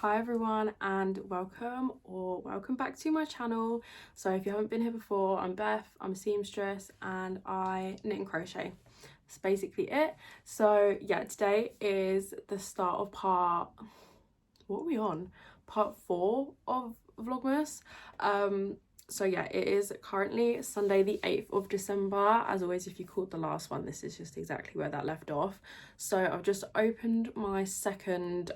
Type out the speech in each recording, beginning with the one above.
Hi everyone and welcome back to my channel. So if you haven't been here before, I'm Beth, I'm a seamstress and I knit and crochet. That's basically it. So yeah, today is the start of part 4 of Vlogmas. So yeah, it is currently Sunday the 8th of December. As always, if you caught the last one, this is just exactly where that left off. So I've just opened my second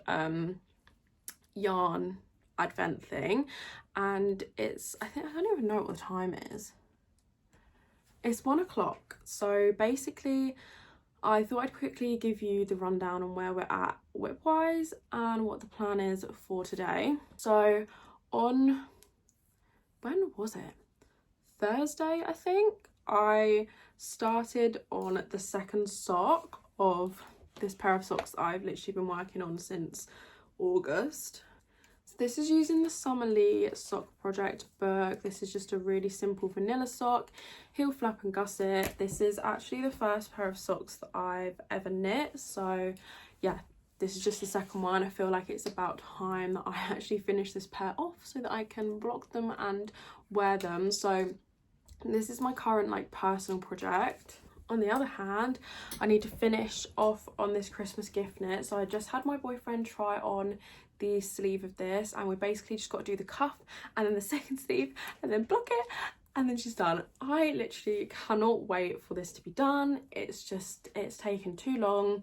yarn advent thing, and I don't even know what the time is. It's 1 o'clock. So basically I thought I'd quickly give you the rundown on where we're at whip wise and what the plan is for today. So on, when was it? Thursday, I think, I started on the second sock of this pair of socks I've literally been working on since August. So this is using the Summerly sock project book. This is just a really simple vanilla sock, heel flap and gusset. This is actually the first pair of socks that I've ever knit, so yeah, this is just the second one. I feel like it's about time that I actually finish this pair off so that I can block them and wear them. So this is my current like personal project. On the other hand, I need to finish off on this Christmas gift knit. So I just had my boyfriend try on the sleeve of this, and we basically just got to do the cuff and then the second sleeve and then block it, and then she's done. I literally cannot wait for this to be done. It's taken too long.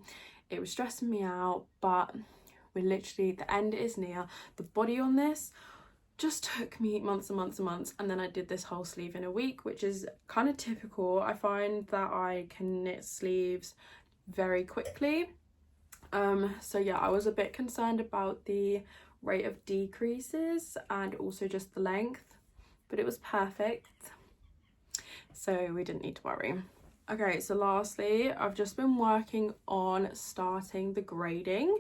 It was stressing me out, but we're literally, the end is near. The body on this just took me months and months and months, and then I did this whole sleeve in a week, which is kind of typical. I find that I can knit sleeves very quickly. So yeah, I was a bit concerned about the rate of decreases and also just the length, but it was perfect, so we didn't need to worry. Okay, so lastly, I've just been working on starting the grading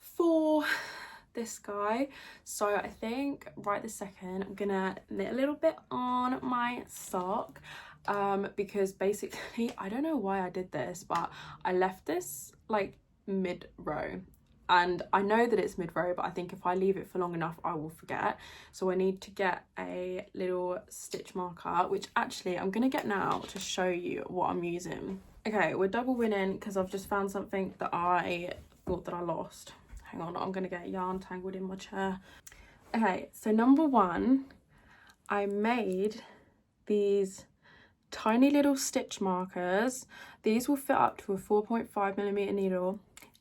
for this guy. So I think right this second I'm gonna knit a little bit on my sock, because basically I don't know why I did this, but I left this like mid-row, and I know that it's mid-row, but I think if I leave it for long enough I will forget. So I need to get a little stitch marker, which actually I'm gonna get now to show you what I'm using. Okay, we're double winning because I've just found something that I thought that I lost. Hang on, I'm gonna get yarn tangled in my chair. Okay, so number one, I made these tiny little stitch markers. These will fit up to a 4.5mm needle,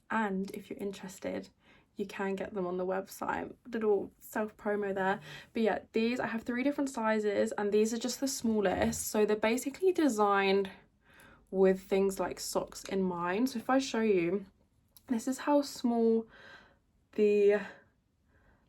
and if you're interested, you can get them on the website. Little self promo there. But yeah, these, I have 3 different sizes, and these are just the smallest. So they're basically designed with things like socks in mind. So if I show you, this is how small the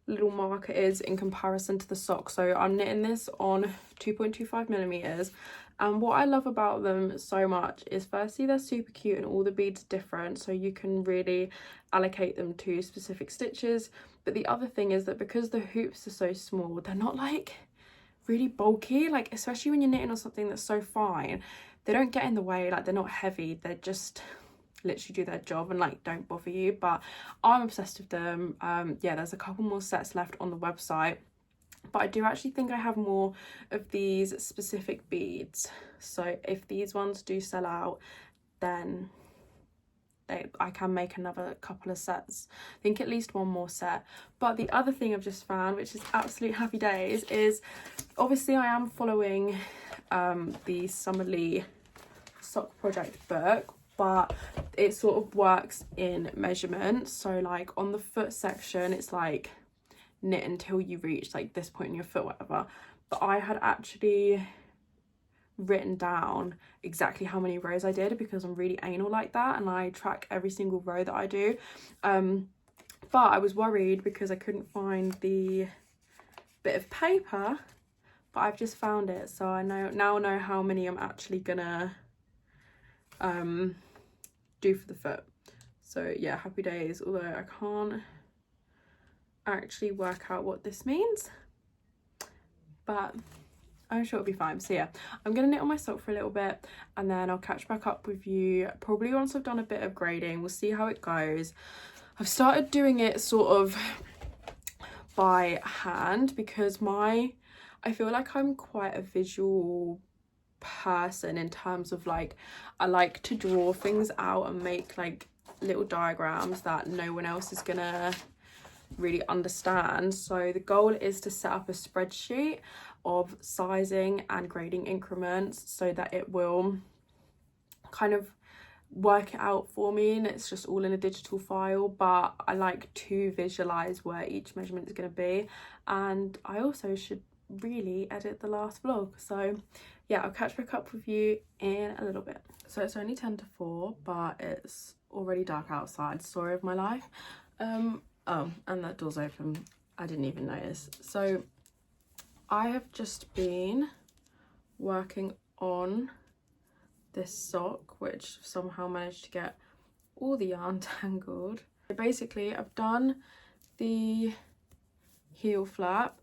little marker is in comparison to the sock. So I'm knitting this on 2.25mm, and what I love about them so much is, firstly, they're super cute and all the beads are different, so you can really allocate them to specific stitches. But the other thing is that because the hoops are so small, they're not like really bulky, like especially when you're knitting on something that's so fine, they don't get in the way, like they're not heavy, they're just literally do their job and like don't bother you. But I'm obsessed with them. Yeah, there's a couple more sets left on the website, but I do actually think I have more of these specific beads, so if these ones do sell out, then I can make another couple of sets. I think at least one more set. But the other thing I've just found, which is absolute happy days, is obviously I am following the Summerly sock project book, but it sort of works in measurements. So like on the foot section, it's like knit until you reach like this point in your foot, whatever. But I had actually written down exactly how many rows I did, because I'm really anal like that and I track every single row that I do. But I was worried because I couldn't find the bit of paper, but I've just found it, so I now know how many I'm actually gonna do for the foot. So yeah, happy days, although I can't actually work out what this means, but I'm sure it'll be fine. So yeah, I'm gonna knit on my sock for a little bit and then I'll catch back up with you probably once I've done a bit of grading. We'll see how it goes. I've started doing it sort of by hand because I feel like I'm quite a visual person in terms of like I like to draw things out and make like little diagrams that no one else is gonna really understand. So the goal is to set up a spreadsheet of sizing and grading increments so that it will kind of work it out for me, and it's just all in a digital file. But I like to visualize where each measurement is going to be, and I also should really edit the last vlog. So yeah, I'll catch back up with you in a little bit. So it's only 10 to 4, but it's already dark outside. Story of my life. Oh, and that door's open. I didn't even notice. So I have just been working on this sock, which somehow managed to get all the yarn tangled. So basically, I've done the heel flap,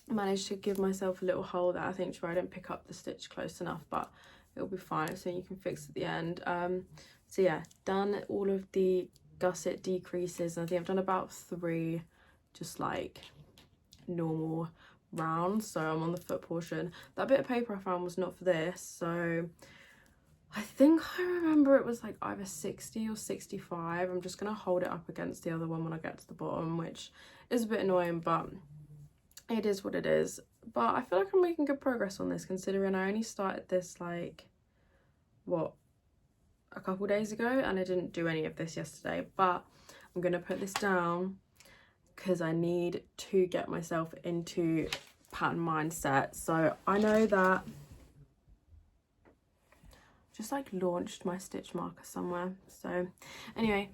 managed to give myself a little hole there. I think I didn't pick up the stitch close enough, but it'll be fine, so you can fix at the end. So yeah, done all of the gusset decreases. I think I've done about 3 just like normal rounds, so I'm on the foot portion. That bit of paper I found was not for this, so I think I remember it was like either 60 or 65. I'm just gonna hold it up against the other one when I get to the bottom, which is a bit annoying, but it is what it is. But I feel like I'm making good progress on this, considering I only started this like what, a couple days ago, and I didn't do any of this yesterday. But I'm gonna put this down because I need to get myself into pattern mindset. So I know that just like launched my stitch marker somewhere. So anyway,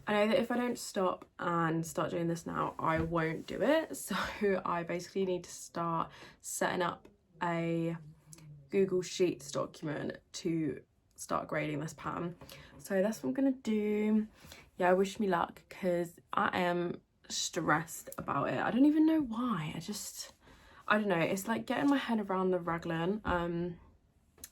I know that if I don't stop and start doing this now, I won't do it. So I basically need to start setting up a Google Sheets document to start grading this pattern. So that's what I'm gonna do. Yeah, wish me luck, because I am stressed about it. I don't even know why. I don't know, it's like getting my head around the raglan,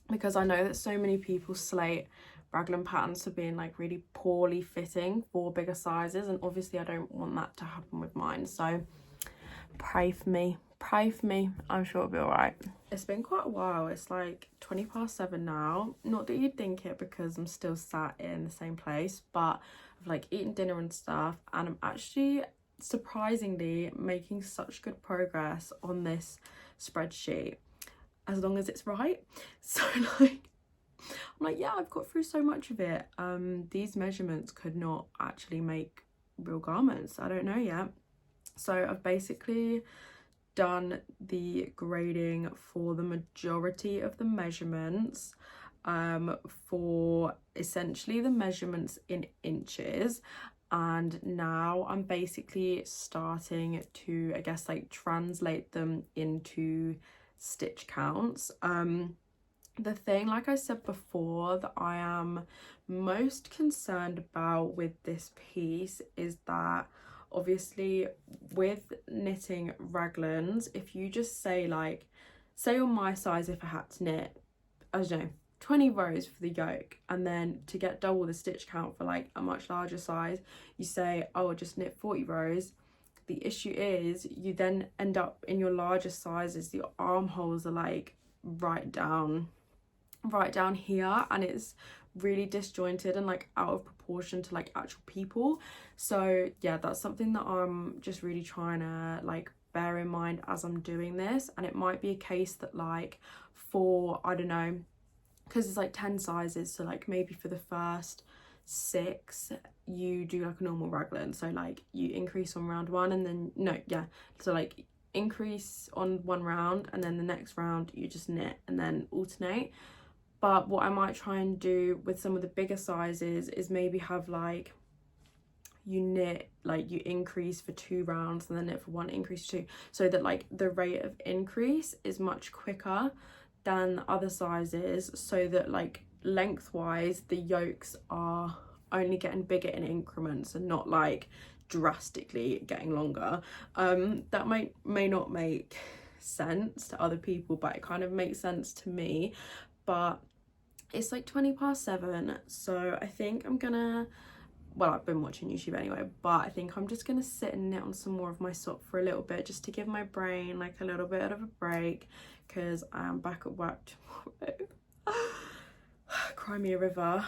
because I know that so many people slate raglan patterns for being like really poorly fitting for bigger sizes, and obviously I don't want that to happen with mine. So pray for me, I'm sure it'll be all right. It's been quite a while. It's like 20 past 7 now. Not that you'd think it, because I'm still sat in the same place, but I've like eaten dinner and stuff, and I'm actually surprisingly making such good progress on this spreadsheet, as long as it's right. So like I'm like, yeah, I've got through so much of it. These measurements could not actually make real garments. I don't know yet. So I've basically done the grading for the majority of the measurements, for essentially the measurements in inches, and now I'm basically starting to, I guess, like translate them into stitch counts. The thing, like I said before, that I am most concerned about with this piece is that obviously with knitting raglans, if you just say like, say on my size, if I had to knit, I don't know, 20 rows for the yoke, and then to get double the stitch count for like a much larger size, you say, oh, just knit 40 rows. The issue is you then end up in your larger sizes, your armholes are like right down here, and it's really disjointed and like out of proportion to like actual people. So yeah, that's something that I'm just really trying to like bear in mind as I'm doing this. And it might be a case that like for, I don't know, because it's like 10 sizes, so like maybe for the first 6 you do like a normal raglan, so like you increase on round 1, and then so like increase on 1 round, and then the next round you just knit and then alternate. But what I might try and do with some of the bigger sizes is maybe have like you knit, like you increase for 2 rounds and then knit for 1, increase 2, so that like the rate of increase is much quicker than other sizes, so that like lengthwise the yokes are only getting bigger in increments and not like drastically getting longer. That may not make sense to other people, but it kind of makes sense to me. But it's like 20 past 7, so I think I'm gonna well, I've been watching YouTube anyway, but I think I'm just gonna sit and knit on some more of my sock for a little bit, just to give my brain like a little bit of a break, because I am back at work tomorrow. Cry me a river.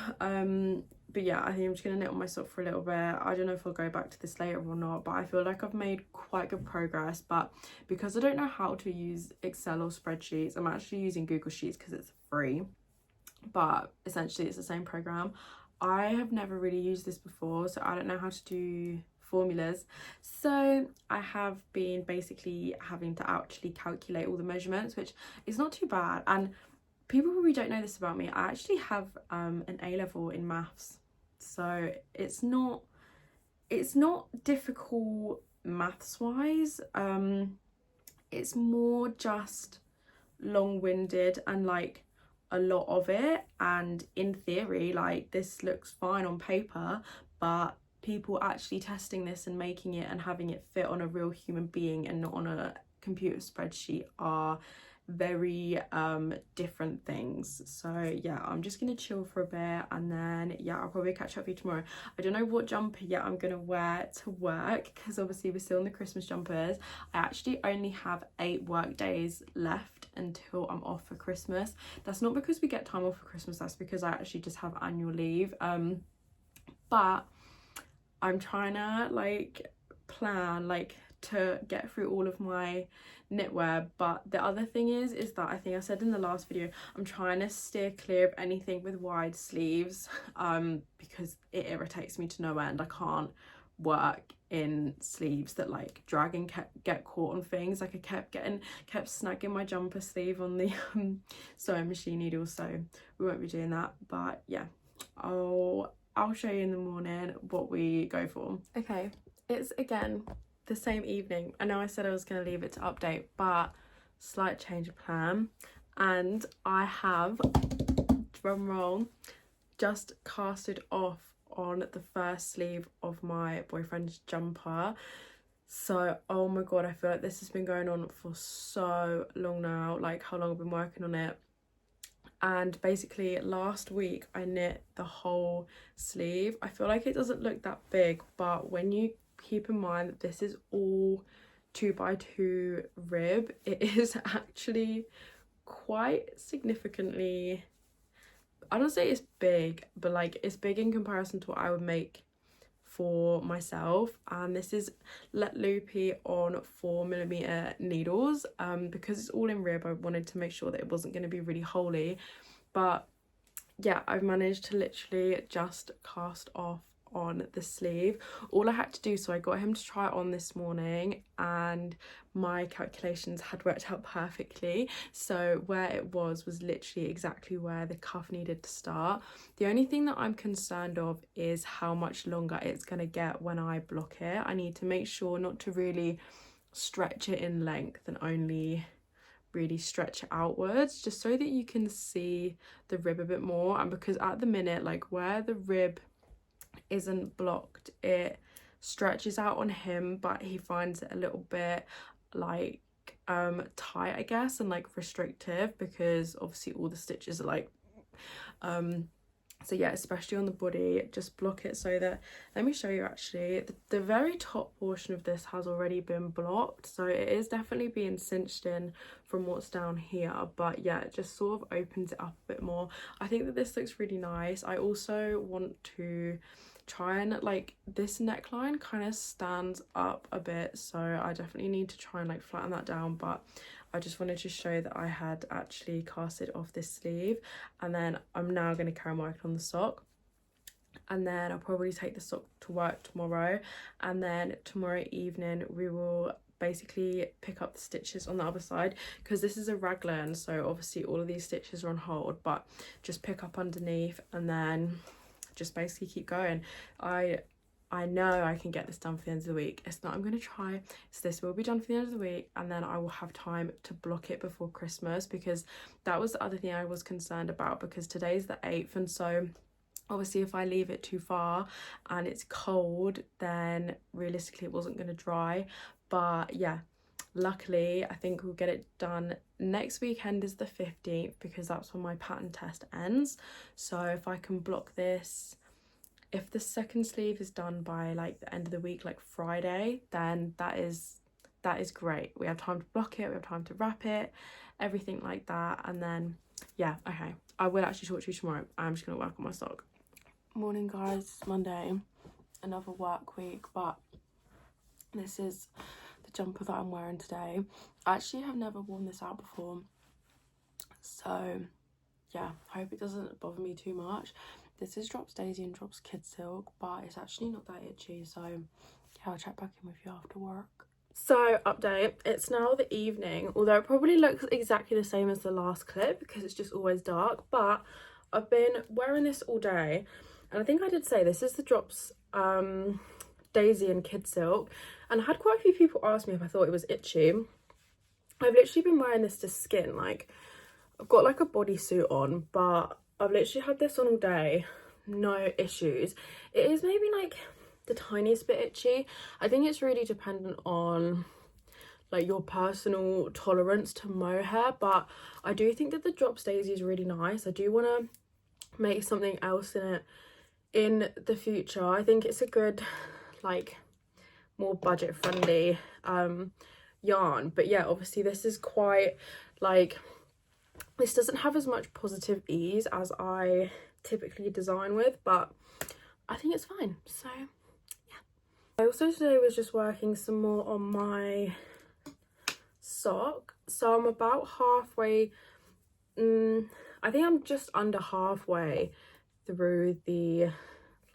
But yeah, I think I'm just gonna knit on my sock for a little bit. I don't know if I'll go back to this later or not, but I feel like I've made quite good progress. But because I don't know how to use Excel or spreadsheets, I'm actually using Google Sheets because it's free, but essentially it's the same program. I have never really used this before, so I don't know how to do formulas, so I have been basically having to actually calculate all the measurements, which is not too bad. And people probably don't know this about me, I actually have an A-level in maths, so it's not difficult maths wise. It's more just long-winded and like a lot of it, and in theory like this looks fine on paper, but people actually testing this and making it and having it fit on a real human being and not on a computer spreadsheet are very different things. So yeah, I'm just gonna chill for a bit, and then yeah, I'll probably catch up with you tomorrow. I don't know what jumper yet I'm gonna wear to work, because obviously we're still in the Christmas jumpers. I actually only have 8 work days left until I'm off for Christmas. That's not because we get time off for Christmas, that's because I actually just have annual leave. But I'm trying to like plan like to get through all of my knitwear. But the other thing is that I think I said in the last video, I'm trying to steer clear of anything with wide sleeves, because it irritates me to no end. I can't work in sleeves that like drag and get caught on things. Like I kept snagging my jumper sleeve on the sewing machine needle, so we won't be doing that. But yeah, I'll show you in the morning what we go for. Okay, it's again the same evening. I know I said I was going to leave it to update, but slight change of plan, and I have, drum roll, just casted off on the first sleeve of my boyfriend's jumper. So oh my god, I feel like this has been going on for so long now, like how long I've been working on it. And basically last week I knit the whole sleeve. I feel like it doesn't look that big, but when you keep in mind that this is all 2x2 rib, it is actually quite significantly, I don't say it's big, but like it's big in comparison to what I would make for myself. And this is let loopy on 4mm needles. Because it's all in rib, I wanted to make sure that it wasn't going to be really holy. But yeah, I've managed to literally just cast off on the sleeve. All I had to do, so I got him to try it on this morning, and my calculations had worked out perfectly. So where it was literally exactly where the cuff needed to start. The only thing that I'm concerned of is how much longer it's going to get when I block it. I need to make sure not to really stretch it in length and only really stretch it outwards, just so that you can see the rib a bit more. And because at the minute, like where the rib isn't blocked, it stretches out on him, but he finds it a little bit like tight, I guess, and like restrictive, because obviously all the stitches are like so yeah, especially on the body, just block it so that, let me show you actually, the very top portion of this has already been blocked, so it is definitely being cinched in from what's down here. But yeah, it just sort of opens it up a bit more. I think that this looks really nice. I also want to try and like, this neckline kind of stands up a bit, so I definitely need to try and like flatten that down. But I just wanted to show that I had actually casted off this sleeve, and then I'm now going to carry on working on the sock, and then I'll probably take the sock to work tomorrow, and then tomorrow evening we will basically pick up the stitches on the other side, because this is a raglan, so obviously all of these stitches are on hold, but just pick up underneath and then just basically keep going. I know I can get this done for the end of the week. It's not, I'm going to try. So this will be done for the end of the week, and then I will have time to block it before Christmas, because that was the other thing I was concerned about, because today's the 8th, and so obviously if I leave it too far and it's cold, then realistically it wasn't going to dry. But yeah, luckily I think we'll get it done. Next weekend is the 15th, because that's when my pattern test ends. So if I can block this if the second sleeve is done by like the end of the week, like Friday, then that is great. We have time to block it, we have time to wrap it, everything like that. And then yeah, okay, I will actually talk to you tomorrow. I'm just gonna work on my sock. Morning guys, it's Monday, another work week, but this is the jumper that I'm wearing today. I actually have never worn this out before, so yeah, I hope it doesn't bother me too much. This is Drops Daisy and Drops Kid Silk, but it's actually not that itchy, so yeah, I'll check back in with you after work. So update, it's now the evening, although it probably looks exactly the same as the last clip because it's just always dark, but I've been wearing this all day, and I think I did say this is the Drops Daisy and Kid Silk, and I had quite a few people ask me if I thought it was itchy. I've literally been wearing this to skin, like I've got like a bodysuit on, but I've literally had this on all day, no issues. It is maybe like the tiniest bit itchy. I think it's really dependent on like your personal tolerance to mohair, but I do think that the Drops Daisy is really nice. I do want to make something else in it in the future. I think it's a good, like, more budget friendly yarn. But yeah, obviously this is quite like, this doesn't have as much positive ease as I typically design with, but I think it's fine, so yeah. I also today was just working some more on my sock, so I'm about halfway, I think I'm just under halfway through the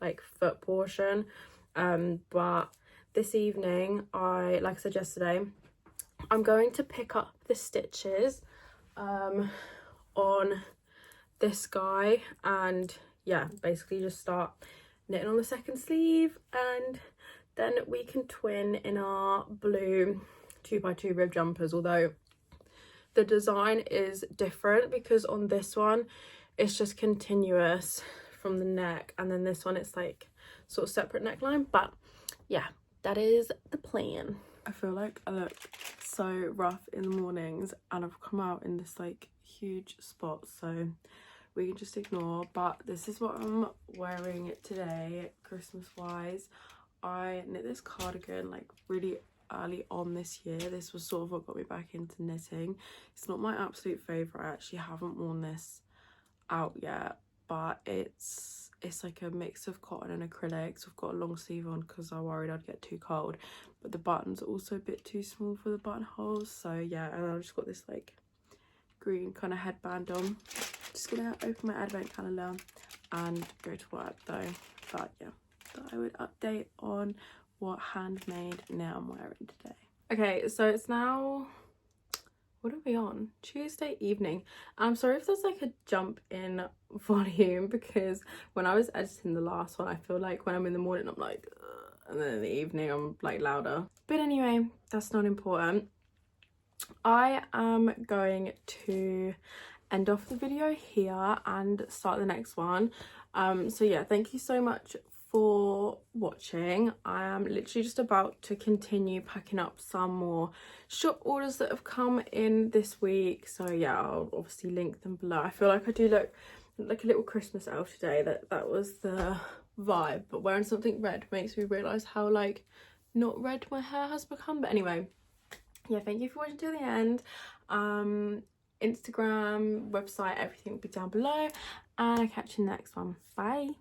like foot portion, but this evening, like I said yesterday, I'm going to pick up the stitches on this guy, and yeah, basically just start knitting on the second sleeve, and then we can twin in our blue 2x2 rib jumpers, although the design is different because on this one it's just continuous from the neck, and then this one it's like sort of separate neckline. But yeah, that is the plan. I feel like I look so rough in the mornings, and I've come out in this like huge spot, so we can just ignore. But this is what I'm wearing today, Christmas wise. I knit this cardigan like really early on this year. This was sort of what got me back into knitting. It's not my absolute favorite. I actually haven't worn this out yet, but it's like a mix of cotton and acrylic. So I've got a long sleeve on because I worried I'd get too cold, but the buttons are also a bit too small for the buttonholes. So yeah, and I've just got this like green kind of headband on. Just gonna open my advent calendar and go to work though. But yeah, thought I would update on what handmade knit I'm wearing today. Okay, so it's now, what are we on? Tuesday evening. I'm sorry if there's like a jump in volume, because when I was editing the last one, I feel like when I'm in the morning I'm like ugh, and then in the evening I'm like louder. But anyway, that's not important. I am going to end off the video here and start the next one. So yeah, thank you so much for watching. I am literally just about to continue packing up some more shop orders that have come in this week, so yeah, I'll obviously link them below. I feel like I do look like a little Christmas elf today. That was the vibe, but wearing something red makes me realize how like not red my hair has become. But anyway, yeah, thank you for watching till the end. Instagram, website, everything will be down below, and I'll catch you in the next one. Bye.